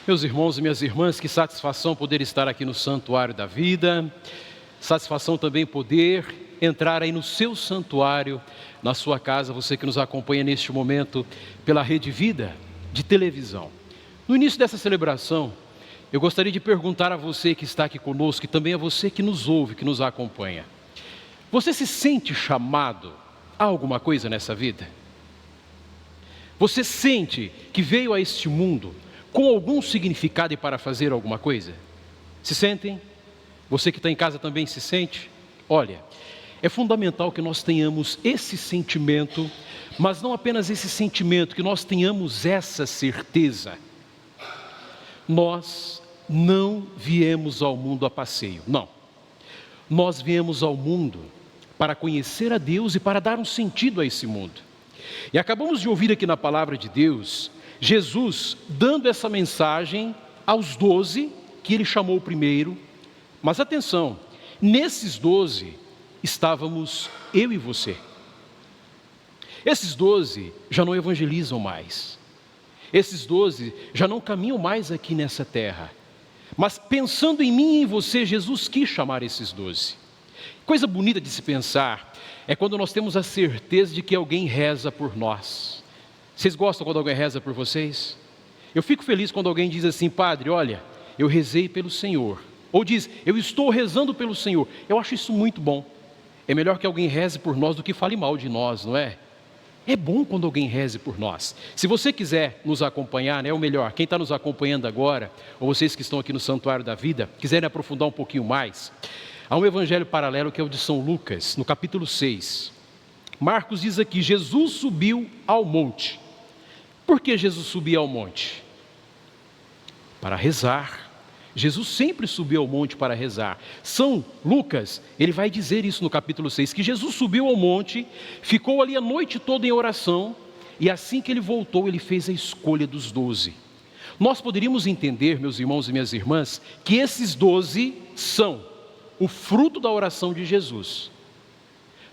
Meus irmãos e minhas irmãs, que satisfação poder estar aqui no Santuário da Vida, satisfação também poder entrar aí no seu santuário, na sua casa, você que nos acompanha neste momento pela Rede Vida de televisão. No início dessa celebração, eu gostaria de perguntar a você que está aqui conosco e também a você que nos ouve, que nos acompanha. Você se sente chamado a alguma coisa nessa vida? Você sente que veio a este mundo com algum significado e para fazer alguma coisa? Se sentem? Você que está em casa também se sente? Olha, é fundamental que nós tenhamos esse sentimento, mas não apenas esse sentimento, que nós tenhamos essa certeza. Nós não viemos ao mundo a passeio, não. Nós viemos ao mundo para conhecer a Deus e para dar um sentido a esse mundo. E acabamos de ouvir aqui na palavra de Deus, Jesus dando essa mensagem aos 12, que ele chamou primeiro. Mas atenção, nesses 12 estávamos eu e você. Esses 12 já não evangelizam mais. Esses 12 já não caminham mais aqui nessa terra. Mas pensando em mim e em você, Jesus quis chamar esses 12. Coisa bonita de se pensar é quando nós temos a certeza de que alguém reza por nós. Vocês gostam quando alguém reza por vocês? Eu fico feliz quando alguém diz assim: padre, olha, eu rezei pelo Senhor. Ou diz, eu estou rezando pelo Senhor. Eu acho isso muito bom. É melhor que alguém reze por nós do que fale mal de nós, não é? É bom quando alguém reze por nós. Se você quiser nos acompanhar, né, ou melhor, quem está nos acompanhando agora, ou vocês que estão aqui no Santuário da Vida, quiserem aprofundar um pouquinho mais, há um evangelho paralelo que é o de São Lucas, no capítulo 6. Marcos diz aqui, Jesus subiu ao monte. Por que Jesus subia ao monte? Para rezar. Jesus sempre subiu ao monte para rezar. São Lucas, ele vai dizer isso no capítulo 6, que Jesus subiu ao monte, ficou ali a noite toda em oração, e assim que ele voltou, ele fez a escolha dos 12. Nós poderíamos entender, meus irmãos e minhas irmãs, que esses 12 são o fruto da oração de Jesus.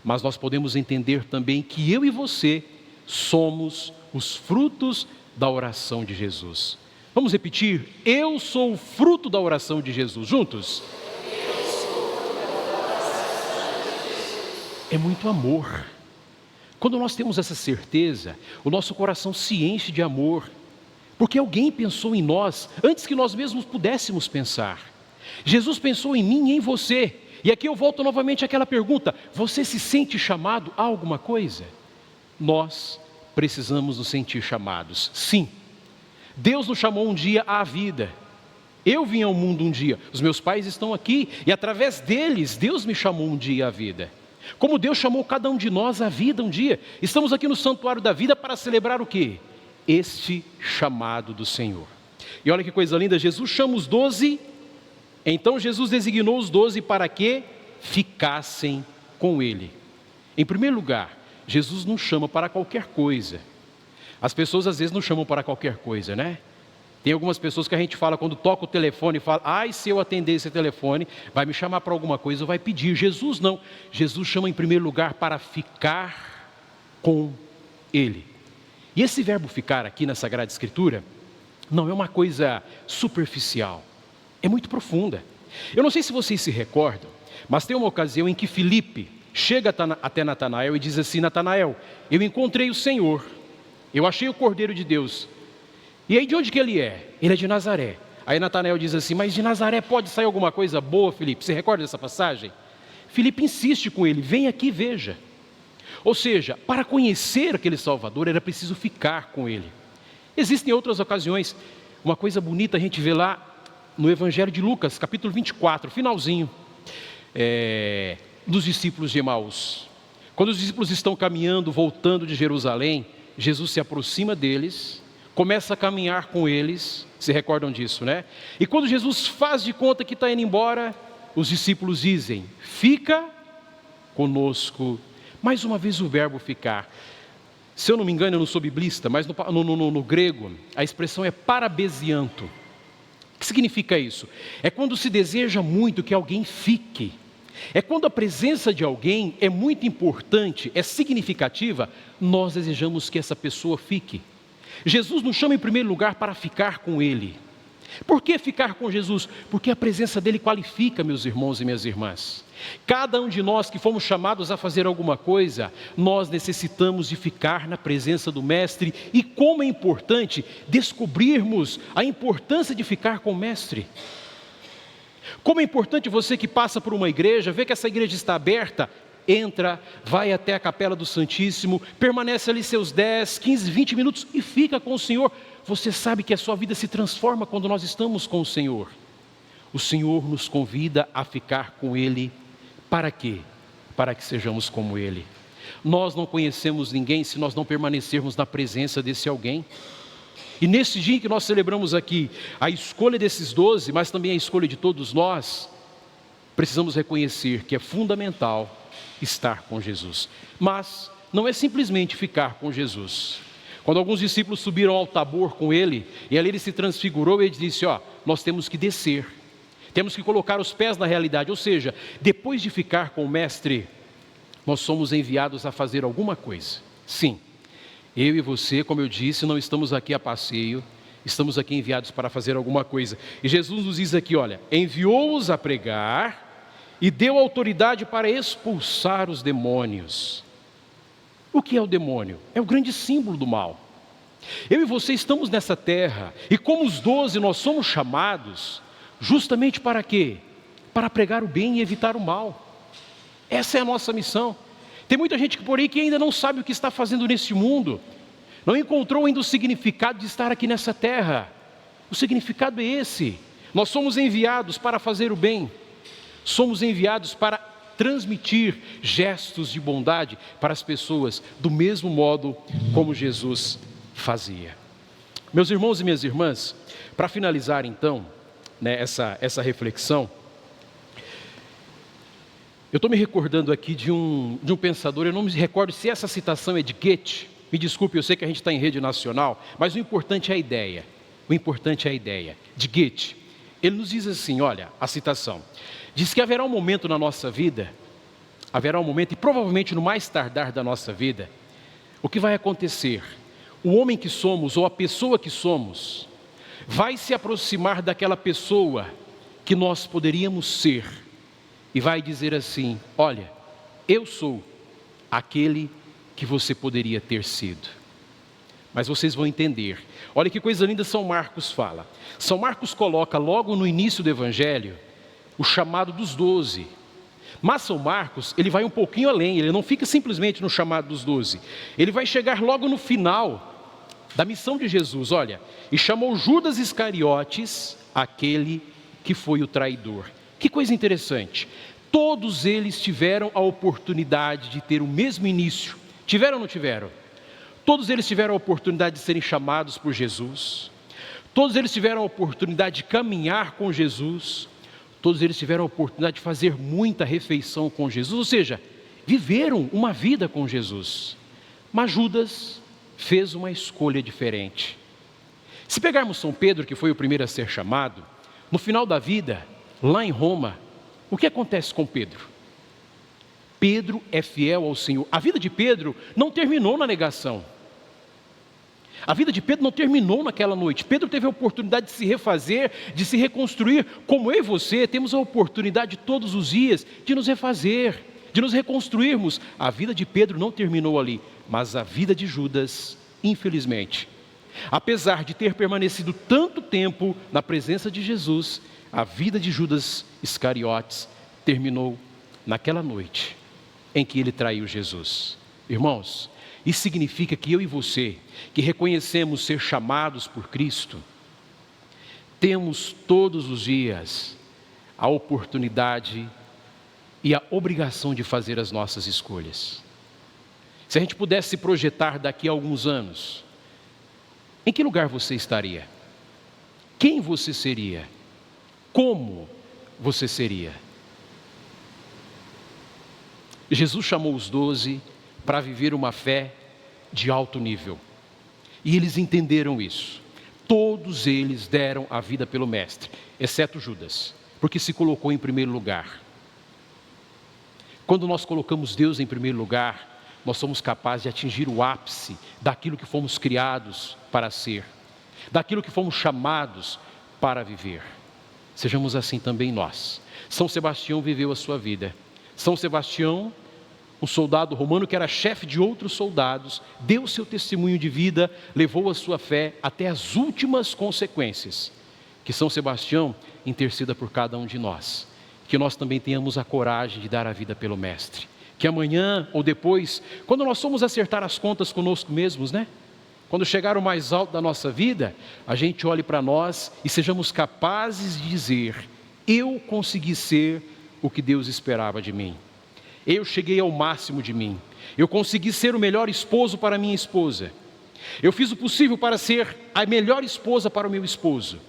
Mas nós podemos entender também que eu e você somos os frutos da oração de Jesus. Vamos repetir? Eu sou o fruto da oração de Jesus. Juntos? É muito amor. Quando nós temos essa certeza, o nosso coração se enche de amor, porque alguém pensou em nós antes que nós mesmos pudéssemos pensar. Jesus pensou em mim e em você. E aqui eu volto novamente àquela pergunta: você se sente chamado a alguma coisa? Nós precisamos nos sentir chamados, sim. Deus nos chamou um dia à vida. Eu vim ao mundo um dia, os meus pais estão aqui, e através deles, Deus me chamou um dia à vida. Como Deus chamou cada um de nós à vida um dia. Estamos aqui no Santuário da Vida para celebrar o quê? Este chamado do Senhor. E olha que coisa linda, Jesus chama os 12, então Jesus designou os 12 para que ficassem com Ele. Em primeiro lugar, Jesus não chama para qualquer coisa. As pessoas às vezes não chamam para qualquer coisa, né? Tem algumas pessoas que a gente fala, quando toca o telefone, fala, ai, se eu atender esse telefone, vai me chamar para alguma coisa ou vai pedir. Jesus não. Jesus chama em primeiro lugar para ficar com Ele. E esse verbo ficar aqui na Sagrada Escritura, não é uma coisa superficial, é muito profunda. Eu não sei se vocês se recordam, mas tem uma ocasião em que Filipe chega até Natanael e diz assim: Natanael, eu encontrei o Senhor, eu achei o Cordeiro de Deus. E aí de onde que ele é? Ele é de Nazaré. Aí Natanael diz assim: mas de Nazaré pode sair alguma coisa boa, Filipe? Você recorda dessa passagem? Filipe insiste com ele: vem aqui e veja. Ou seja, para conhecer aquele Salvador era preciso ficar com ele. Existem outras ocasiões. Uma coisa bonita a gente vê lá no Evangelho de Lucas, capítulo 24, finalzinho, dos discípulos de Emaús. Quando os discípulos estão caminhando, voltando de Jerusalém, Jesus se aproxima deles, começa a caminhar com eles, se recordam disso, né? E quando Jesus faz de conta que está indo embora, os discípulos dizem: fica conosco. Mais uma vez o verbo ficar. Se eu não me engano, eu não sou biblista, mas no grego a expressão é parabesianto. O que significa isso? É quando se deseja muito que alguém fique. É quando a presença de alguém é muito importante, é significativa, nós desejamos que essa pessoa fique. Jesus nos chama em primeiro lugar para ficar com Ele. Por que ficar com Jesus? Porque a presença dele qualifica, meus irmãos e minhas irmãs. Cada um de nós que fomos chamados a fazer alguma coisa, nós necessitamos de ficar na presença do Mestre. E como é importante descobrirmos a importância de ficar com o Mestre. Como é importante você que passa por uma igreja, vê que essa igreja está aberta, entra, vai até a capela do Santíssimo, permanece ali seus 10, 15, 20 minutos e fica com o Senhor. Você sabe que a sua vida se transforma quando nós estamos com o Senhor. O Senhor nos convida a ficar com Ele. Para quê? Para que sejamos como Ele. Nós não conhecemos ninguém se nós não permanecermos na presença desse alguém. E nesse dia em que nós celebramos aqui a escolha desses 12, mas também a escolha de todos nós, precisamos reconhecer que é fundamental estar com Jesus. Mas não é simplesmente ficar com Jesus. Quando alguns discípulos subiram ao Tabor com ele, e ali ele se transfigurou, ele disse, nós temos que descer. Temos que colocar os pés na realidade, ou seja, depois de ficar com o Mestre, nós somos enviados a fazer alguma coisa. Sim, eu e você, como eu disse, não estamos aqui a passeio, estamos aqui enviados para fazer alguma coisa. E Jesus nos diz aqui, enviou-os a pregar e deu autoridade para expulsar os demônios. O que é o demônio? É o grande símbolo do mal. Eu e você estamos nessa terra, e como os 12 nós somos chamados, justamente para quê? Para pregar o bem e evitar o mal. Essa é a nossa missão. Tem muita gente por aí que ainda não sabe o que está fazendo nesse mundo, não encontrou ainda o significado de estar aqui nessa terra. O significado é esse: nós somos enviados para fazer o bem, somos enviados para transmitir gestos de bondade para as pessoas, do mesmo modo como Jesus fazia. Meus irmãos e minhas irmãs, para finalizar então, essa reflexão, eu estou me recordando aqui de um pensador, eu não me recordo se essa citação é de Goethe, me desculpe, eu sei que a gente está em rede nacional, mas o importante é a ideia, de Goethe. Ele nos diz assim, a citação, diz que haverá um momento na nossa vida, e provavelmente no mais tardar da nossa vida, o que vai acontecer? O homem que somos, ou a pessoa que somos, vai se aproximar daquela pessoa que nós poderíamos ser, e vai dizer assim, eu sou aquele que você poderia ter sido. Mas vocês vão entender, olha que coisa linda São Marcos fala. São Marcos coloca logo no início do Evangelho, o chamado dos 12. Mas São Marcos, ele vai um pouquinho além, ele não fica simplesmente no chamado dos 12. Ele vai chegar logo no final da missão de Jesus, e chamou Judas Iscariotes, aquele que foi o traidor. Que coisa interessante, todos eles tiveram a oportunidade de ter o mesmo início. Tiveram ou não tiveram? Todos eles tiveram a oportunidade de serem chamados por Jesus, todos eles tiveram a oportunidade de caminhar com Jesus, todos eles tiveram a oportunidade de fazer muita refeição com Jesus, ou seja, viveram uma vida com Jesus. Mas Judas fez uma escolha diferente. Se pegarmos São Pedro, que foi o primeiro a ser chamado, no final da vida, lá em Roma, o que acontece com Pedro? Pedro é fiel ao Senhor. A vida de Pedro não terminou na negação. A vida de Pedro não terminou naquela noite. Pedro teve a oportunidade de se refazer, de se reconstruir, como eu e você temos a oportunidade todos os dias de nos refazer, de nos reconstruirmos. A vida de Pedro não terminou ali, mas a vida de Judas, infelizmente, apesar de ter permanecido tanto tempo na presença de Jesus, a vida de Judas Iscariotes terminou naquela noite em que ele traiu Jesus. Irmãos, isso significa que eu e você, que reconhecemos ser chamados por Cristo, temos todos os dias a oportunidade e a obrigação de fazer as nossas escolhas. Se a gente pudesse se projetar daqui a alguns anos, em que lugar você estaria? Quem você seria? Como você seria? Jesus chamou os 12 para viver uma fé de alto nível. E eles entenderam isso. Todos eles deram a vida pelo Mestre, exceto Judas, porque se colocou em primeiro lugar. Quando nós colocamos Deus em primeiro lugar, nós somos capazes de atingir o ápice daquilo que fomos criados para ser, daquilo que fomos chamados para viver. Sejamos assim também nós. São Sebastião viveu a sua vida. São Sebastião, um soldado romano que era chefe de outros soldados, deu seu testemunho de vida, levou a sua fé até as últimas consequências. Que São Sebastião interceda por cada um de nós. Que nós também tenhamos a coragem de dar a vida pelo Mestre. Que amanhã ou depois, quando nós formos acertar as contas conosco mesmos, né? Quando chegar o mais alto da nossa vida, a gente olhe para nós e sejamos capazes de dizer: eu consegui ser o que Deus esperava de mim. Eu cheguei ao máximo de mim. Eu consegui ser o melhor esposo para minha esposa. Eu fiz o possível para ser a melhor esposa para o meu esposo.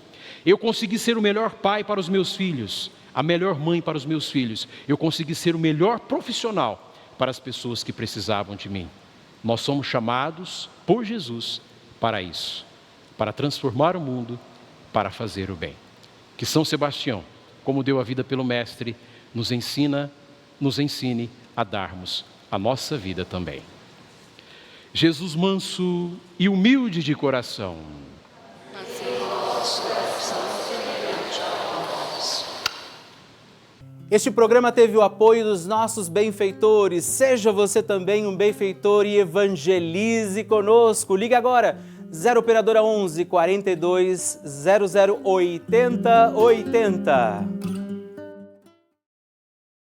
Eu consegui ser o melhor pai para os meus filhos, a melhor mãe para os meus filhos. Eu consegui ser o melhor profissional para as pessoas que precisavam de mim. Nós somos chamados por Jesus para isso, para transformar o mundo, para fazer o bem. Que São Sebastião, como deu a vida pelo Mestre, nos ensine a darmos a nossa vida também. Jesus manso e humilde de coração. Este programa teve o apoio dos nossos benfeitores. Seja você também um benfeitor e evangelize conosco. Ligue agora, 0 operadora 11 42 00 80 80.